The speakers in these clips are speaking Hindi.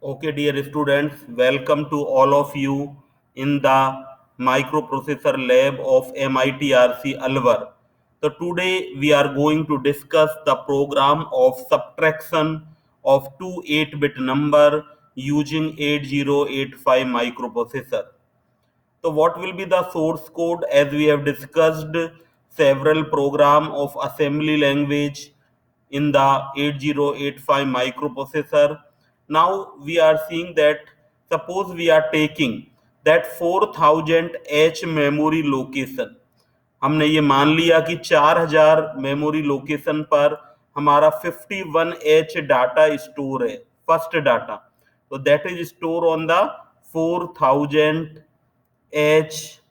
Okay, dear students, welcome to all of you in the microprocessor lab of MITRC Alwar. So today we are going to discuss the program of subtraction of two 8-bit number using 8085 microprocessor. So what will be the source code? As we have discussed several program of assembly language in the 8085 microprocessor. Now we are seeing that suppose we are taking that 4000 H memory location. हमने ये मान लिया कि 4000 मेमोरी लोकेशन पर हमारा 51 एच डाटा स्टोर है, फर्स्ट डाटा। तो that is store on the 4000 H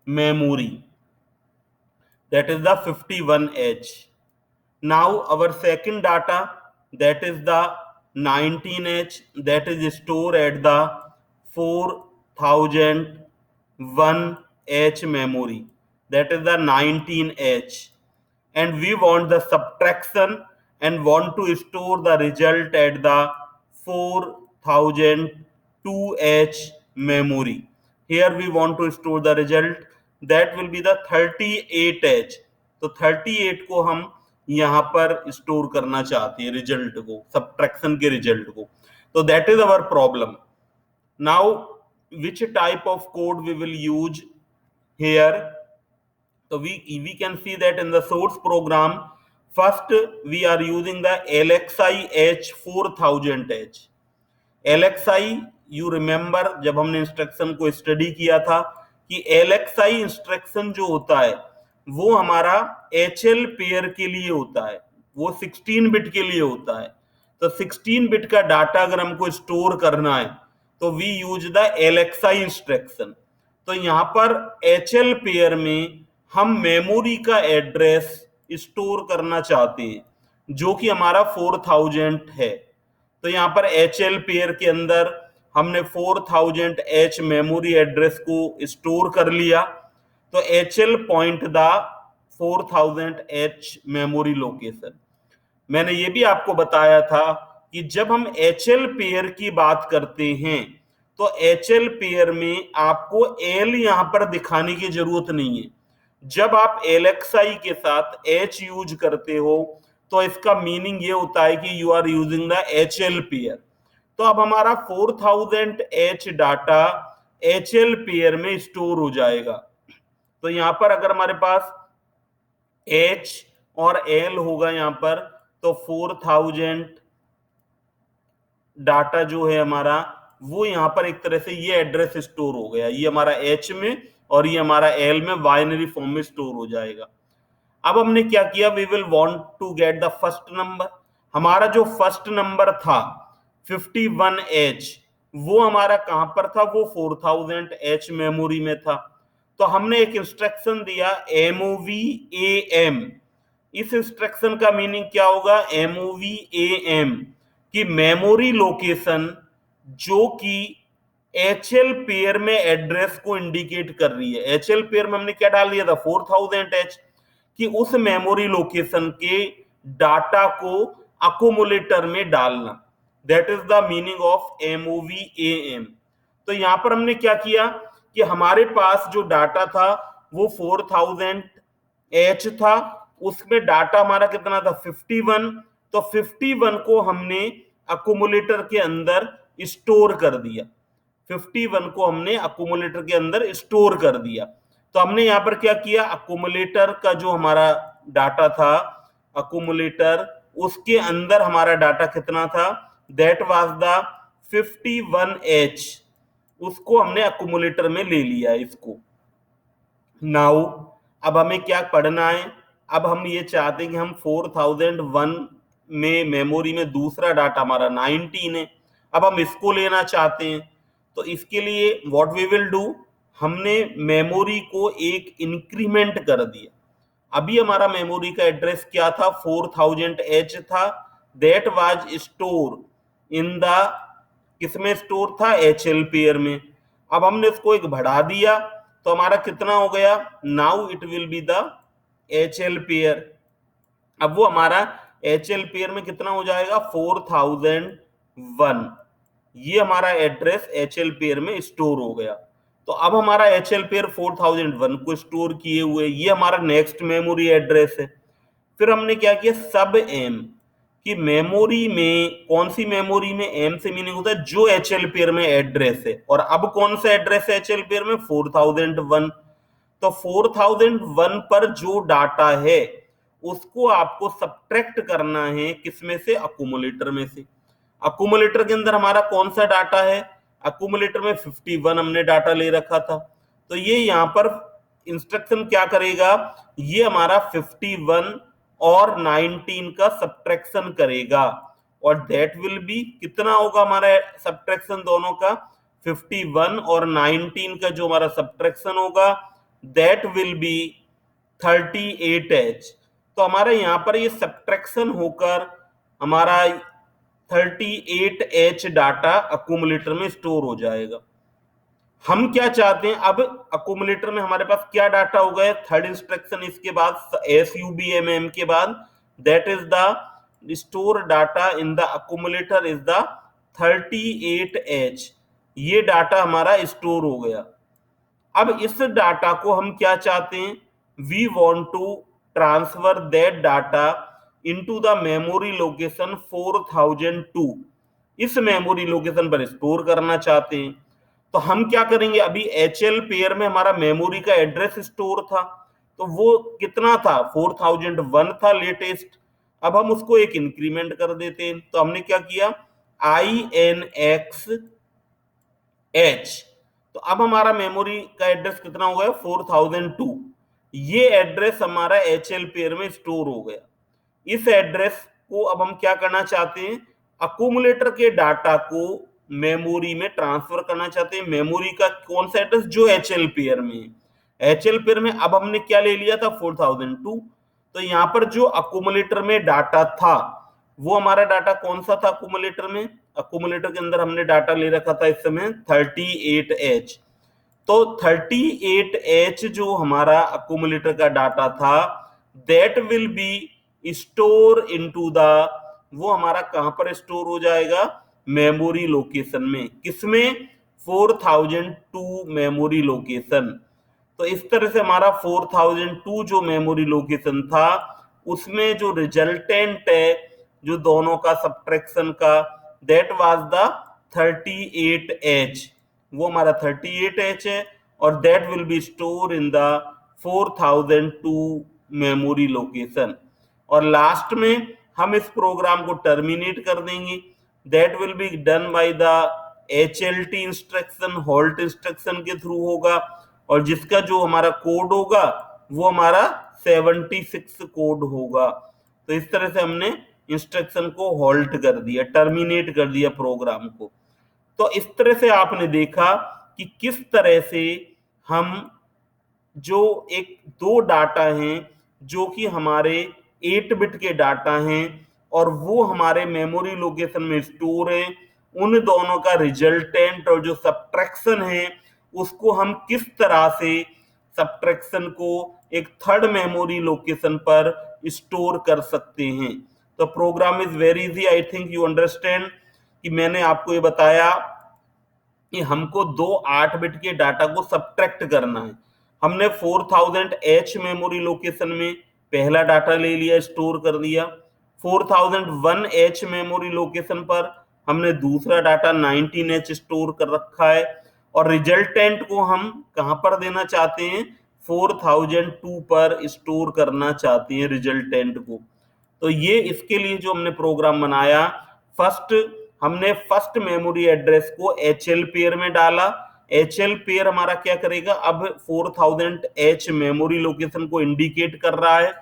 memory, that is the 51H. Now our second data, that is the 19H, that is stored at the 4001H memory, that is the 19H, and we want the subtraction and want to store the result at the 4002H memory. Here we want to store the result, that will be the 38H. तो 38 को हम यहां पर स्टोर करना चाहते हैं, रिजल्ट को, सब्ट्रैक्शन के रिजल्ट को। तो that is our problem. Now which type of code we will use here? So we can see that in the source program, first we are using the LXI H4000H. LXI, you remember जब हमने इंस्ट्रक्शन को स्टडी किया था कि LXI इंस्ट्रक्शन जो होता है वो हमारा HL पेयर के लिए होता है, वो 16 बिट के लिए होता है। तो 16 बिट का डाटा अगर हमको स्टोर करना है तो we use the LXI instruction. तो यहाँ पर HL पेयर में हम मेमोरी का एड्रेस स्टोर करना चाहते हैं जो कि हमारा 4000 है। तो यहाँ पर HL पेयर के अंदर हमने 4000 H मेमोरी एड्रेस को स्टोर कर लिया। तो HL point the 4000 H memory location. मैंने ये भी आपको बताया था कि जब हम HL पेयर की बात करते हैं तो HL पेयर में आपको L यहां पर दिखाने की जरूरत नहीं है। जब आप LXI के साथ H यूज करते हो तो इसका मीनिंग ये होता है कि you are using the HL pair. तो अब हमारा 4000 H डाटा HL पेयर में स्टोर हो जाएगा। तो यहां पर अगर हमारे पास H और L होगा यहां पर, तो 4000 डाटा जो है हमारा वो यहां पर एक तरह से ये एड्रेस स्टोर हो गया, ये हमारा H में और ये हमारा L में बाइनरी फॉर्म में स्टोर हो जाएगा। अब हमने क्या किया, we will want to get the first number. हमारा जो फर्स्ट नंबर था 51H, वो हमारा कहां पर था, वो 4000 H मेमोरी में था। तो हमने एक इंस्ट्रक्शन दिया MOVAM। इस इंस्ट्रक्शन का मीनिंग क्या होगा, MOVAM कि मेमोरी लोकेशन जो कि HL पेयर में एड्रेस को इंडिकेट कर रही है। HL पेयर में हमने क्या डाल दिया था, 4000H, कि उस मेमोरी लोकेशन के डाटा को अकोमुलेटर में डालना। That is the meaning of MOVAM। तो यहां पर हमने क्या किया कि हमारे पास जो डाटा था वो 4000H था, उसमें डाटा हमारा कितना था, 51। तो 51 को हमने अकोमुलेटर के अंदर स्टोर कर दिया। 51 को हमने अकोमुलेटर के अंदर स्टोर कर दिया। तो हमने यहां पर क्या किया, अकोमुलेटर का जो हमारा डाटा था, अकोमुलेटर उसके अंदर हमारा डाटा कितना था, दैट वाज द 51H, उसको हमने अकोमुलेटर में ले लिया इसको। नाउ अब हमें क्या पढ़ना है, अब हम ये चाहते हैं कि हम 4001 में मेमोरी में दूसरा डाटा हमारा 19 है, अब हम इसको लेना चाहते हैं। तो इसके लिए व्हाट वी विल डू, हमने मेमोरी को एक इंक्रीमेंट कर दिया। अभी हमारा मेमोरी का एड्रेस क्या था, 4000H था, that was store in the, किसमें स्टोर था, HL पेयर में। अब हमने इसको एक बढ़ा दिया तो हमारा कितना हो गया, now it will be the HL pair. अब वो हमारा HL पेयर में कितना हो जाएगा, 4001। ये हमारा एड्रेस HL पेयर में स्टोर हो गया। तो अब हमारा HL पेयर 4001 को स्टोर किए हुए, ये हमारा नेक्स्ट मेमोरी एड्रेस है। फिर हमने क्या किया, सब एम कि मेमोरी में, कौन सी मेमोरी में, एम से मीनिंग होता है जो HL पेयर में एड्रेस है। और अब कौन सा एड्रेस है HL पेयर में, 4001। तो 4001 पर जो डाटा है उसको आपको सब्ट्रैक्ट करना है, किसमें से, अक्यूमुलेटर में से। अक्यूमुलेटर के अंदर हमारा कौन सा डाटा है, अक्यूमुलेटर में 51 हमने डाटा ले रखा था। तो ये यहाँ पर इंस्ट्रक्शन क्या करेगा, ये हमारा 51 और 19 का सब्ट्रैक्शन करेगा। और दैट विल बी, कितना होगा हमारा सब्ट्रैक्शन दोनों का, 51 और 19 का जो हमारा सब्ट्रैक्शन होगा दैट विल बी 38H। तो हमारा यहाँ पर ये सब्ट्रैक्शन होकर हमारा 38H डाटा अक्यूमुलेटर में स्टोर हो जाएगा। हम क्या चाहते हैं, अब अक्यूमुलेटर में हमारे पास क्या डाटा हो गया, थर्ड इंस्ट्रक्शन इसके बाद SUBMM के बाद, that is the store data in the accumulator is the 38H। ये डाटा हमारा स्टोर हो गया। अब इस डाटा को हम क्या चाहते हैं, we want to transfer that data into the memory location 4002। इस मेमोरी लोकेशन पर स्टोर करना चाहते हैं। तो हम क्या करेंगे, अभी HL पेयर में हमारा मेमोरी का एड्रेस स्टोर था, तो वो कितना था, 4001 था लेटेस्ट। अब हम उसको एक इंक्रीमेंट कर देते हैं। तो हमने क्या किया, INX H। तो अब हमारा मेमोरी का एड्रेस कितना हो गया, 4002। ये एड्रेस हमारा HL पेयर में स्टोर हो गया। इस एड्रेस को अब हम क्या करना चाहते हैं, अक्यूमुलेटर के डाटा को मेमोरी में ट्रांसफर करना चाहते हैं। मेमोरी का कौन सा एड्रेस, जो HL पेयर में है। HL पेयर में अब हमने क्या ले लिया था, 4002। तो यहाँ पर जो अक्यूमुलेटर में डाटा था, वो हमारा डाटा कौन सा था अक्यूमुलेटर में, अक्यूमुलेटर के अंदर हमने डाटा ले रखा था इस समय 38H। तो 38H जो हमारा अक्यूमुलेटर का डाटा था that will be store into the, वो हमारा कहां पर स्टोर हो जाएगा, मेमोरी लोकेशन में। किसमें, 4002 मेमोरी लोकेशन। तो इस तरह से हमारा 4002 जो मेमोरी लोकेशन था उसमें जो रिजल्टेंट है जो दोनों का सब्ट्रैक्शन का, दैट वाज द 38H। वो हमारा 38H है और that will be store in the 4002 memory location. और लास्ट में हम इस प्रोग्राम को टर्मिनेट कर देंगे। That will be done by the HLT instruction, halt instruction के थ्रू होगा। और जिसका जो हमारा कोड होगा वो हमारा 76 कोड होगा। तो इस तरह से हमने इंस्ट्रक्शन को होल्ट कर दिया, टर्मिनेट कर दिया प्रोग्राम को। तो इस तरह से आपने देखा कि किस तरह से हम जो एक दो डाटा हैं जो कि हमारे 8 बिट के डाटा हैं और वो हमारे मेमोरी लोकेशन में स्टोर है, उन दोनों का रिजल्टेंट और जो सब्ट्रैक्शन है उसको हम किस तरह से सब्ट्रैक्शन को एक थर्ड मेमोरी लोकेशन पर स्टोर कर सकते हैं। तो program is very easy, I think you understand कि मैंने आपको ये बताया कि हमको दो 8 बिट के डाटा को सब्ट्रैक्ट करना है। हमने 4000H मेमोरी लोकेशन में पहला डाटा ले लिया, स्टोर कर दिया। 4001H मेमोरी लोकेशन पर हमने दूसरा डाटा 19H स्टोर कर रखा है। और रिजल्टेंट को हम कहां पर देना चाहते हैं, 4002 पर स्टोर करना चाहते हैं रिजल्टेंट को। तो ये इसके लिए जो हमने प्रोग्राम बनाया, हमने फर्स्ट मेमोरी एड्रेस को HL पेयर में डाला। HL पेयर हमारा क्या करेगा, अब 4000H मेमोरी लोकेशन को इंडिकेट कर रहा है।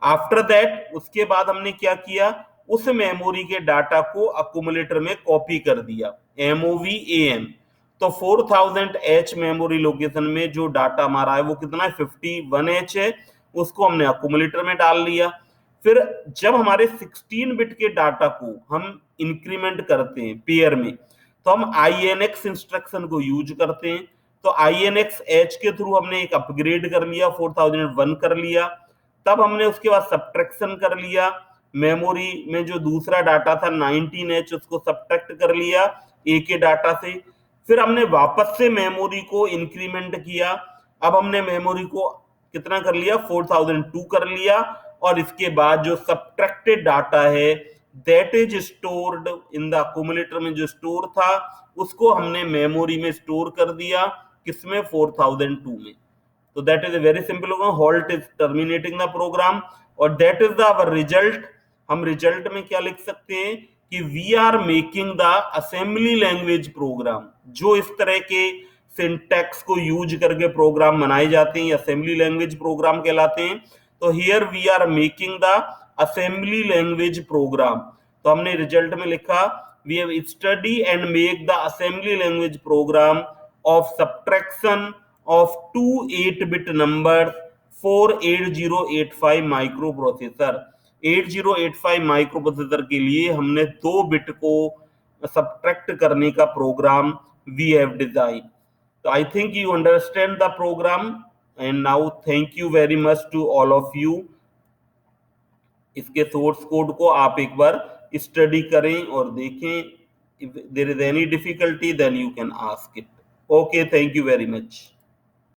आफ्टर दैट उसके बाद हमने क्या किया, उस मेमोरी के डाटा को अक्यूमुलेटर में कॉपी कर दिया, MOVAN। तो 4000H मेमोरी लोकेशन में जो डाटा हमारा है वो कितना है, 51H है, उसको हमने अक्यूमुलेटर में डाल लिया। फिर जब हमारे 16 बिट के डाटा को हम इंक्रीमेंट करते हैं पेयर में, तो हम INX इंस्ट्रक्शन को यूज करते हैं। तो INX H के थ्रू हमने एक अपग्रेड कर लिया, 4001 कर लिया। तब हमने उसके बाद सब्ट्रैक्शन कर लिया, मेमोरी में जो दूसरा डाटा था 19H उसको सब्ट्रैक्ट कर लिया, ए के डाटा से। फिर हमने वापस से मेमोरी को इंक्रीमेंट किया। अब हमने मेमोरी को कितना कर लिया, 4002 कर लिया। और इसके बाद जो सब्ट्रैक्टेड डाटा है that is stored in the accumulator में जो स्टोर था उसको हमने मेमोरी में स्टोर कर दिया, किसमें, 4002 में। तो that is a very simple होगा, halt is terminating the program. और that is the our result. हम रिजल्ट में क्या लिख सकते हैं कि we are making the assembly language program. जो इस तरह के सिंटैक्स को यूज करके प्रोग्राम बनाए जाते हैं असेंबली लैंग्वेज प्रोग्राम कहलाते हैं। तो here we are making the assembly language program. तो हमने रिजल्ट में लिखा we have study and make the assembly language program of subtraction of two 8-bit numbers for 8085 microprocessor. 8085 microprocessor के लिए हमने 2 बिट को सब्ट्रैक्ट करने का प्रोग्राम वी हैव डिजाइन। तो I think you understand the program and now thank you very much to all of you. इसके सोर्स कोड को आप एक बार स्टडी करें और देखें। If there is any difficulty then you can ask it. Okay, thank you very much.